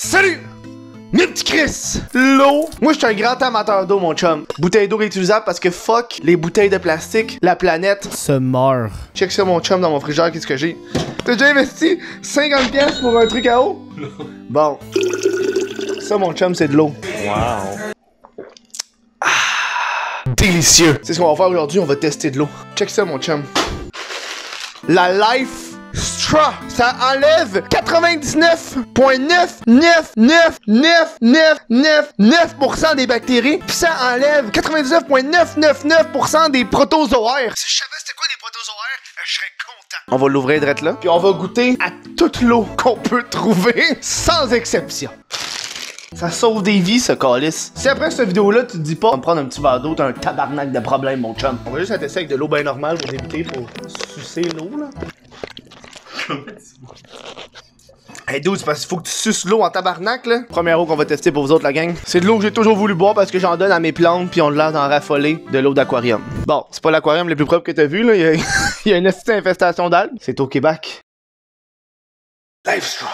Salut! Mes petits Chris! L'eau! Moi, je suis un grand amateur d'eau, mon chum. Bouteille d'eau réutilisable parce que fuck les bouteilles de plastique, la planète se meurt. Check ça, mon chum, dans mon frigidaire, qu'est-ce que j'ai? T'as déjà investi 50$ pour un truc à eau? Non. Bon. Ça, mon chum, c'est de l'eau. Wow. Délicieux! C'est ce qu'on va faire aujourd'hui, on va tester de l'eau. Check ça, mon chum. La Life Straw, ça enlève 99,9999999% des bactéries, pis ça enlève 99,999% des protozoaires. Si je savais c'était quoi des protozoaires, je serais content. On va l'ouvrir direct là, puis on va goûter à toute l'eau qu'on peut trouver, sans exception. Ça sauve des vies, ce calice. Si après cette vidéo-là, tu te dis pas, on va me prendre un petit verre d'eau, t'as un tabarnak de problème, mon chum. On va juste la tester avec de l'eau bien normale pour débuter, pour sucer l'eau, là. Hey dude, c'est parce qu'il faut que tu suces l'eau en tabarnak, là. Première eau qu'on va tester pour vous autres, la gang. C'est de l'eau que j'ai toujours voulu boire parce que j'en donne à mes plantes, puis on l'a d'en raffoler de l'eau d'aquarium. Bon, c'est pas l'aquarium le plus propre que t'as vu, là. Il y a une petite infestation d'algues. C'est au Québec. Life Straw.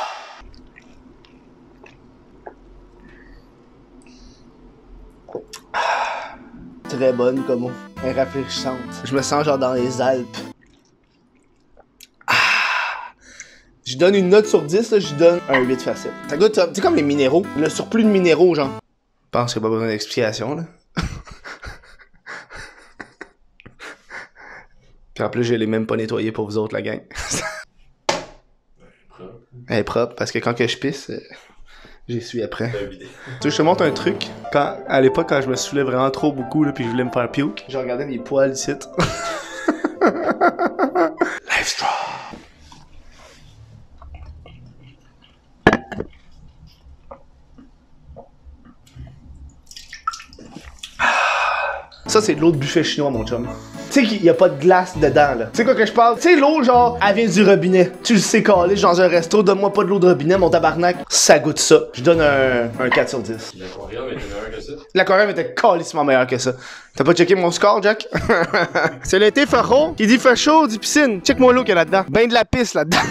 Très bonne comme eau. Elle est rafraîchissante. Je me sens genre dans les Alpes. Je donne une note sur 10, là, je donne un 8 facile. Ça goûte, c'est comme les minéraux. Le surplus de minéraux, genre. Je pense qu'il n'y a pas besoin d'explication, là. Puis en plus, je l'ai même pas nettoyé pour vous autres, la gang. Elle est propre, parce que quand que je pisse, j'essuie après. Tu sais, je te montre un truc. Quand, à l'époque, quand je me saoulais vraiment trop beaucoup, là, puis je voulais me faire puke, je regardais mes poils ici. Life Straw. Ça, c'est de l'eau de buffet chinois, mon chum. Tu sais qu'il y a pas de glace dedans, là. Tu sais quoi que je parle? Tu sais, l'eau, genre, elle vient du robinet. Tu le sais, calé, dans un resto, donne-moi pas de l'eau de robinet, mon tabarnak. Ça goûte ça. Je donne un 4 sur 10. L'aquarium était meilleur que ça? L'aquarium était calissement meilleur que ça. T'as pas checké mon score, Jack? C'est l'été, Faro. Qui dit fait chaud, dit piscine. Check-moi l'eau qu'il y a là-dedans. Ben de la pisse, là-dedans.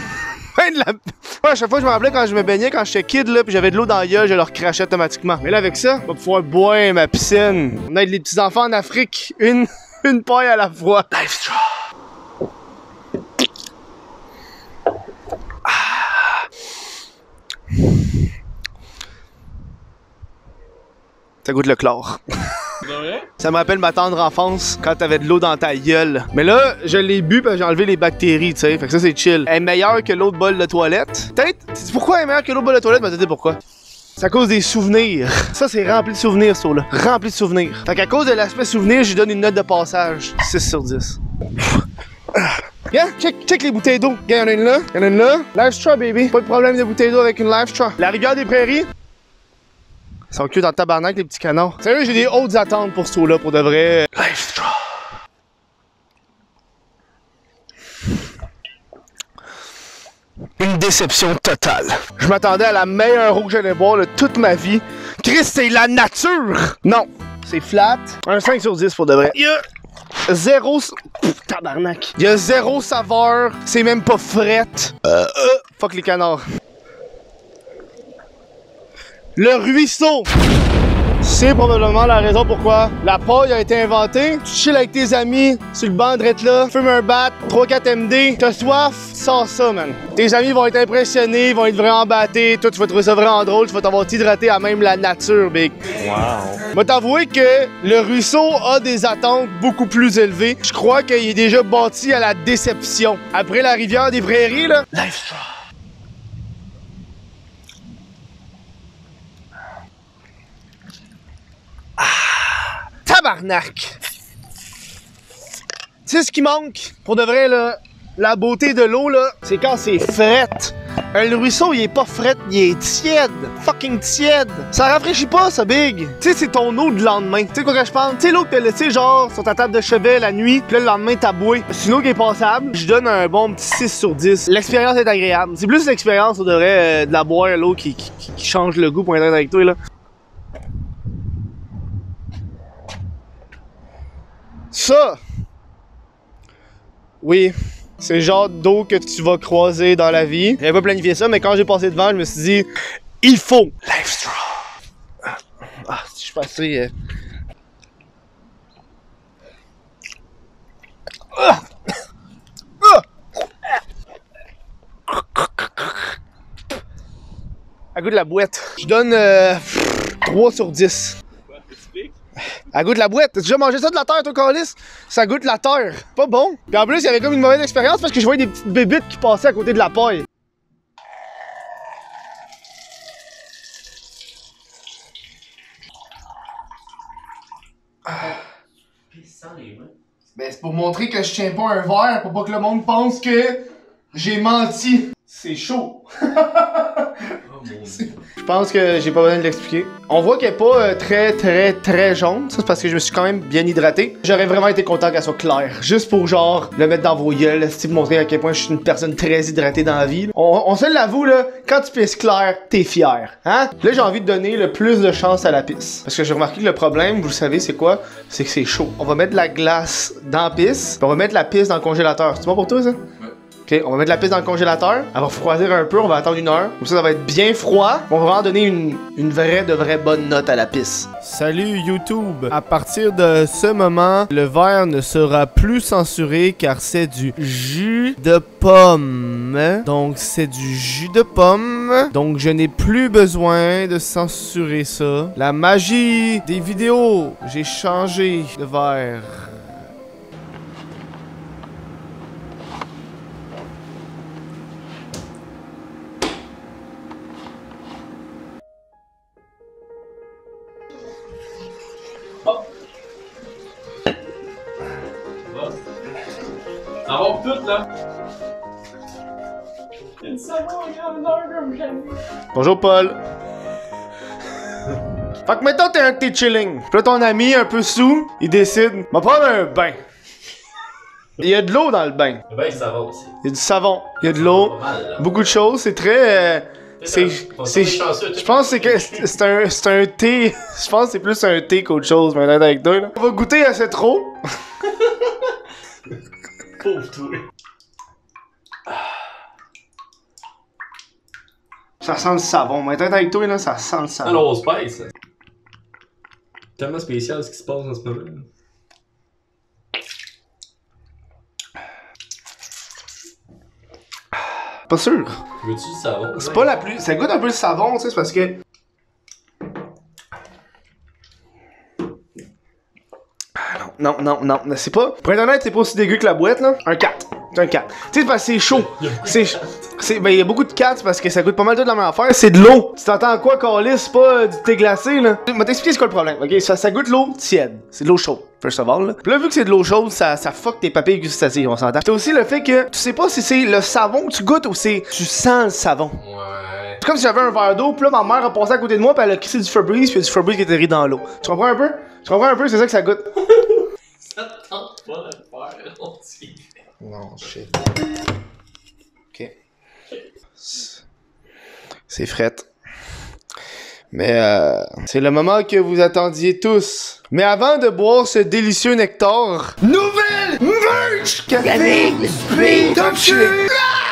Ouais, à chaque fois, je me rappelais quand je me baignais, quand j'étais kid, là, pis j'avais de l'eau dans la gueule, je leur crachais automatiquement. Mais là, avec ça, on va pouvoir boire ma piscine. On aide les petits enfants en Afrique, une paille à la fois. Life Straw. Ça goûte le chlore. Ça me rappelle ma tendre enfance quand t'avais de l'eau dans ta gueule. Mais là, je l'ai bu parce que j'ai enlevé les bactéries, tu sais. Fait que ça, c'est chill. Elle est meilleure que l'autre bol de toilette. Peut-être. Pourquoi elle est meilleure que l'autre bol de toilette? Mais je te dis pourquoi. C'est à cause des souvenirs. Ça, c'est rempli de souvenirs, ça, là. Rempli de souvenirs. Fait qu'à cause de l'aspect souvenir, je lui donne une note de passage. 6 sur 10. Yeah, check les bouteilles d'eau. Il y en a une là, il y en a une là. Life Straw, baby. Pas de problème de bouteille d'eau avec une Life Straw. La rivière des Prairies. Ils sont cute dans le tabarnak, les petits canards. Sérieux, j'ai des hautes attentes pour ce eau-là, pour de vrai. Life Straw. Une déception totale. Je m'attendais à la meilleure eau que j'allais boire de toute ma vie. Chris, c'est la nature! Non, c'est flat. Un 5 sur 10 pour de vrai. Il y a zéro... tabarnak. Il y a zéro saveur. C'est même pas frette. Fuck les canards. Le ruisseau! C'est probablement la raison pourquoi la paille a été inventée. Tu chill avec tes amis, sur le banc drette là, fume un bat, 3-4 MD, t'as soif, sors ça, man. Tes amis vont être impressionnés, ils vont être vraiment battés, toi tu vas trouver ça vraiment drôle, tu vas t'avoir hydraté à même la nature, big. Wow. Je vais t'avouer que le ruisseau a des attentes beaucoup plus élevées. Je crois qu'il est déjà bâti à la déception. Après la rivière des Prairies, là. Life Straw. Tabarnak! Tu sais ce qui manque? Pour de vrai, là, la beauté de l'eau, là, c'est quand c'est frette. Le ruisseau, il est pas frette, il est tiède. Fucking tiède. Ça rafraîchit pas, ça, big. Tu sais, c'est ton eau de lendemain. Tu sais quoi que je pense? Tu sais, l'eau que t'as laissée, genre, sur ta table de chevet la nuit, pis là, le lendemain, t'as boué. C'est une eau qui est passable. Je donne un bon petit 6 sur 10. L'expérience est agréable. C'est plus l'expérience, on devrait, de la boire, l'eau qui change le goût pour être avec toi, là. Ça, oui, c'est le genre d'eau que tu vas croiser dans la vie. J'avais pas planifié ça, mais quand j'ai passé devant, je me suis dit, il faut Life Straw. Ah, si je suis passé... À goût de la boîte. Je donne 3 sur 10. À goût de la boîte. T'as déjà mangé ça de la terre, toi, Calis? Ça goûte la terre. Pas bon. Puis en plus, il y avait comme une mauvaise expérience parce que je voyais des petites bébites qui passaient à côté de la paille. Ben, c'est pour montrer que je tiens pas un verre, pour pas que le monde pense que j'ai menti. C'est chaud. Je pense que j'ai pas besoin de l'expliquer. On voit qu'elle est pas très jaune. Ça, c'est parce que je me suis quand même bien hydraté. J'aurais vraiment été content qu'elle soit claire. Juste pour genre le mettre dans vos gueules, pour montrer à quel point je suis une personne très hydratée dans la vie. On se l'avoue là, quand tu pisses clair, t'es fier. Hein? Là, j'ai envie de donner le plus de chance à la pisse. Parce que j'ai remarqué que le problème, vous le savez, c'est quoi? C'est que c'est chaud. On va mettre de la glace dans la pisse, puis on va mettre la pisse dans le congélateur. C'est bon pour toi ça? Ok, on va mettre la pisse dans le congélateur, elle va refroidir un peu, on va attendre 1 heure. Comme ça va être bien froid. On va vraiment donner une vraie bonne note à la pisse. Salut YouTube! À partir de ce moment, le verre ne sera plus censuré car c'est du jus de pomme. Donc c'est du jus de pomme. Donc je n'ai plus besoin de censurer ça. La magie des vidéos, j'ai changé de verre. Ça va tout là! Il y a une savon grandeur comme jamais! Bonjour Paul! Fait que mettons t'es chilling. Puis là ton ami un peu sous, il décide, va prendre un bain. Il y a de l'eau dans le bain. Le bain, ça va aussi. Il y a du savon, il y a de l'eau, beaucoup de choses, c'est très... je pense que c'est un thé. Je pense que c'est plus un thé qu'autre chose, mais avec toi là. On va goûter à cette eau. Pauvre toi. Ça sent le savon. Mais avec toi là, ça sent le savon. Alors, Spice. Tellement spécial ce qui se passe en ce moment. Pas sûr. Veux-tu du savon? C'est pas la plus. Ça goûte un peu le savon, tu sais, c'est parce que. Non, c'est pas. Pour être honnête, c'est pas aussi dégueu que la boîte, là. Un 4. C'est un 4. Tu sais, parce que c'est chaud. Ben, il y a beaucoup de 4 parce que ça goûte pas mal de la même affaire. C'est de l'eau. Tu t'entends quoi, Calis? C'est pas du thé glacé, là. Je vais t'expliquer c'est quoi le problème, ok? Ça goûte l'eau tiède. C'est de l'eau chaude, first of all, là. Puis là, vu que c'est de l'eau chaude, ça fuck tes papilles gustatives, on s'entend. Puis t'as aussi le fait que tu sais pas si c'est le savon que tu goûtes ou c'est. Tu sens le savon. Ouais. C'est comme si j'avais un verre d'eau, pis là, ma mère a passé à côté de moi, pis elle a crissé du Febreze, pis il y a du Febreze qui était ri dans l'eau. Tu comprends un peu? Tu comprends un peu? C'est ça que ça goûte. Ça te tente pas de le faire, on s'y fait. Non, shit. Ok. C'est fret. Mais c'est le moment que vous attendiez tous. Mais avant de boire ce délicieux nectar, nouvelle merch café l'esprit top shit.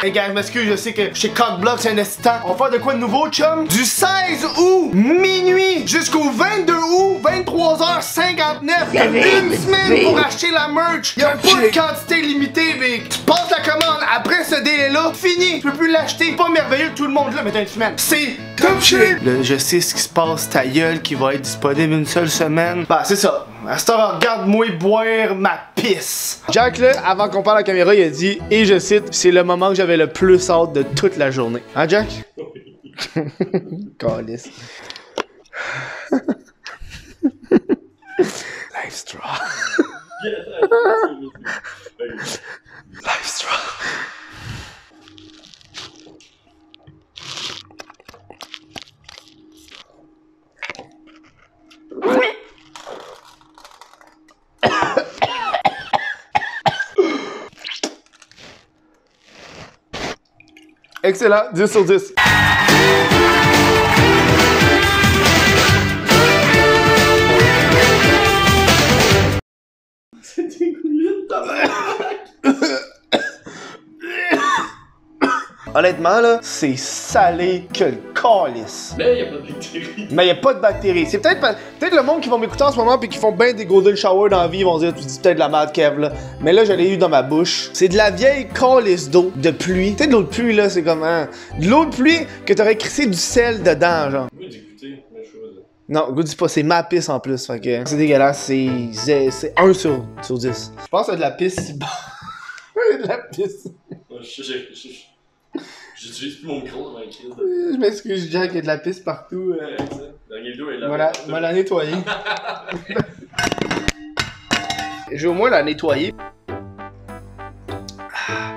Hey gars, je m'excuse, je sais que chez Cockblock c'est un instant. On va faire de quoi de nouveau, chum? Du 16 août, minuit, jusqu'au 22 août, 23h59. T'as une semaine pour acheter la merch. Y'a pas de quantité limitée, mais tu passes la commande après ce délai-là, fini. Tu peux plus l'acheter. Pas merveilleux, tout le monde là, mais t'as une semaine. C'est top shit. Je sais ce qui se passe, ta gueule, qui va être disponible une seule semaine. Bah, c'est ça. À cette heure, regarde-moi boire ma pisse. Jack, là, avant qu'on parle à la caméra, il a dit, et je cite, c'est le moment que j'avais le plus hâte de toute la journée. Hein, Jack? Calice. Life Straw. Life Straw. Excellent, 10 sur 10. C'est dégoûté de ta Honnêtement, là, c'est salé que le calice. Mais y'a pas de bactéries. Mais y a pas de bactéries. C'est peut-être le monde qui va m'écouter en ce moment pis qui font ben des golden shower dans la vie, ils vont dire tu dis peut-être de la merde Kev là. Mais là je l'ai eu dans ma bouche. C'est de la vieille calice d'eau de pluie. Tu sais de l'eau de pluie là, c'est comme hein, de l'eau de pluie que t'aurais crissé du sel dedans genre. Oui, d'écouter, mais chose. Non, goût dis pas, c'est ma pisse en plus, fait que c'est dégueulasse, c'est 1 sur 10. Je pense à de la pisse si bon. De la pisse. J'utilise plus mon micro dans ma crise. Je m'excuse Jack, il y a de la pisse partout. Voilà, on va la nettoyer. J'ai au moins la nettoyer.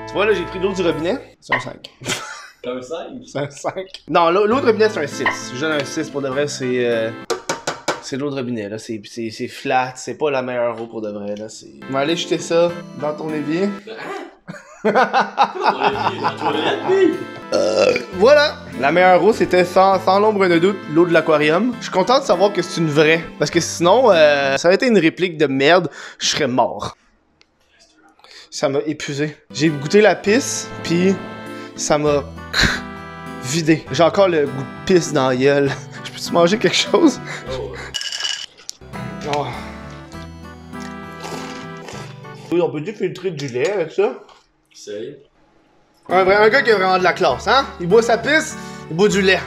Tu vois là, j'ai pris de l'eau du robinet. C'est un 5. C'est un 5? C'est un 5. Non, l'eau de robinet c'est un 6. Je donne un 6 pour de vrai, c'est de l'eau de robinet là, c'est flat, c'est pas la meilleure eau pour de vrai là, c'est... On va aller jeter ça dans ton évier. Voilà! La meilleure eau, c'était sans l'ombre d'un doute, l'eau de l'aquarium. Je suis content de savoir que c'est une vraie, parce que sinon, ça aurait été une réplique de merde, je serais mort. Ça m'a épuisé. J'ai goûté la pisse, puis ça m'a vidé. J'ai encore le goût de pisse dans la gueule. Je peux-tu manger quelque chose? Oh. Oui, on peut-tu filtrer du lait avec ça? Sérieux? Un gars qui a vraiment de la classe, hein? Il boit sa pisse, il boit du lait.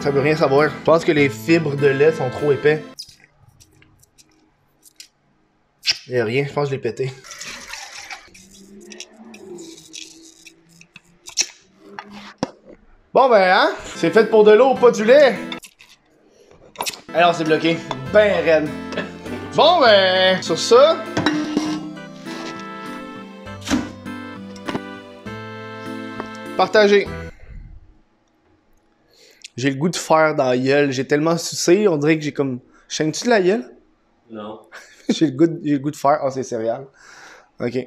Ça veut rien savoir. Je pense que les fibres de lait sont trop épais. Y'a rien, je pense que je l'ai pété. Bon ben, hein? C'est fait pour de l'eau, pas du lait. Alors c'est bloqué. Ben raide. Bon ben, sur ça... Partagez. J'ai le goût de faire dans la gueule. J'ai tellement sucé, on dirait que j'ai comme... Chaînes-tu de la gueule? Non. J'ai le goût de faire. Ah, c'est céréales. Ok.